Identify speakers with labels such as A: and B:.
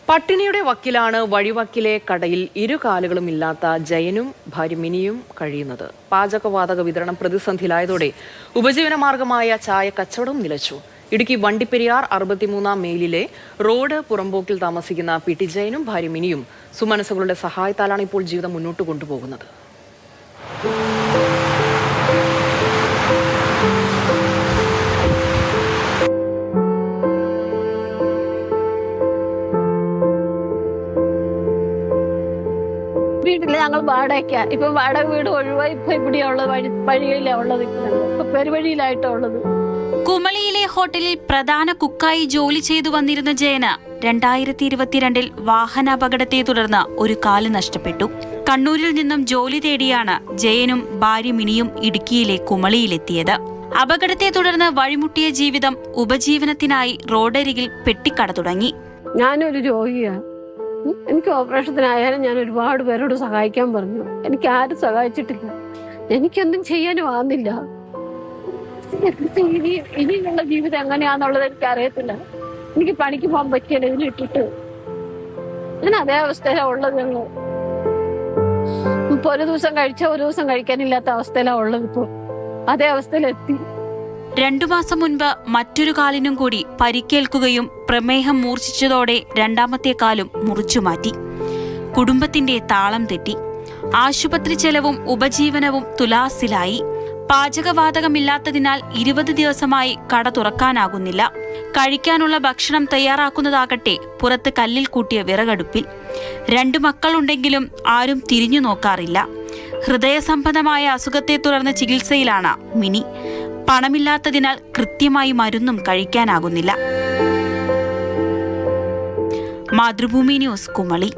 A: പട്ടിണിയുടെ വക്കിലാണ് വഴിവക്കിലെ കടയിൽ ഇരുകാലുകളും ഇല്ലാത്ത ജയനും ഭാര്യ മിനിയും കഴിയുന്നത്. പാചകവാതക വിതരണം പ്രതിസന്ധിയിലായതോടെ ഉപജീവന മാർഗമായ ചായ കച്ചവടം നിലച്ചു. ഇടുക്കി വണ്ടിപ്പെരിയാർ 63-ാം മൈലിലെ റോഡ് പുറമ്പോക്കിൽ താമസിക്കുന്ന പി.ടി. ജയനും ഭാര്യ മിനിയും സുമനസ്സുകളുടെ സഹായത്താലാണ് ഇപ്പോൾ ജീവിതം മുന്നോട്ട് കൊണ്ടുപോകുന്നത്.
B: വീട്ടില് ഞങ്ങൾ വാടകയ്ക്കാ. ഇപ്പൊ വാടക വീട് ഒഴിവായി ഇപ്പൊ ഇവിടെയാ ഉള്ളത്, വഴിയിലാ ഉള്ളത്. ഇപ്പൊ പെരുവഴിയിലായിട്ടാ ഉള്ളത്.
C: കുമളിയിലെ ഹോട്ടലിൽ പ്രധാന കുക്കായി ജോലി ചെയ്തു വന്നിരുന്ന ജയന് 2022-ൽ വാഹനാപകടത്തെ തുടർന്ന് ഒരു കാല് നഷ്ടപ്പെട്ടു. കണ്ണൂരിൽ നിന്നും ജോലി തേടിയാണ് ജയനും ഭാര്യ മിനിയും ഇടുക്കിയിലെ കുമളിയിലെത്തിയത്. അപകടത്തെ തുടർന്ന് വഴിമുട്ടിയ ജീവിതം ഉപജീവനത്തിനായി റോഡരികിൽ പെട്ടിക്കട തുടങ്ങി.
B: ഞാനൊരു രോഗിയാ. എനിക്ക് ഓപ്പറേഷത്തിനായാലും ഞാൻ ഒരുപാട് പേരോട് സഹായിക്കാൻ പറഞ്ഞു. എനിക്ക് ആരും സഹായിച്ചിട്ടില്ല. എനിക്കൊന്നും ചെയ്യാനും ആകുന്നില്ല. ഇനിയുള്ള ജീവിതം എങ്ങനെയാന്നുള്ളത് എനിക്ക് അറിയത്തില്ല. എനിക്ക് പണിക്ക് പോകാൻ പറ്റിയല്ല ഇതിലിട്ടിട്ട്. ഞാൻ അതേ അവസ്ഥയിലാണ് ഉള്ളത്. ഞങ്ങൾ ഇപ്പൊ ഒരു ദിവസം കഴിച്ച ഒരു ദിവസം കഴിക്കാനില്ലാത്ത അവസ്ഥയിലാണ് ഉള്ളത്. ഇപ്പൊ അതേ അവസ്ഥയിലെത്തി.
C: 2 മാസം മുൻപ് മറ്റൊരു കാലിനും കൂടി പരിക്കേൽക്കുകയും പ്രമേഹം മൂർച്ഛിച്ചതോടെ രണ്ടാമത്തെ കാലും മുറിച്ചുമാറ്റി. കുടുംബത്തിന്റെ താളം തെറ്റി. ആശുപത്രി ചെലവും ഉപജീവനവും തുലാസിലായി. പാചകവാതകമില്ലാത്തതിനാൽ 20 ദിവസമായി കട തുറക്കാനാകുന്നില്ല. കഴിക്കാനുള്ള ഭക്ഷണം തയ്യാറാക്കുന്നതാകട്ടെ പുറത്ത് കല്ലിൽ കൂട്ടിയ വിറകടുപ്പിൽ. 2 മക്കളുണ്ടെങ്കിലും ആരും തിരിഞ്ഞു നോക്കാറില്ല. ഹൃദയസംബന്ധമായ അസുഖത്തെ തുടർന്ന് ചികിത്സയിലാണ് മിനി. പണമില്ലാത്തതിനാൽ കൃത്യമായി മരുന്നും കഴിക്കാനാകുന്നില്ല. മാതൃഭൂമി ന്യൂസ്, കുമളി.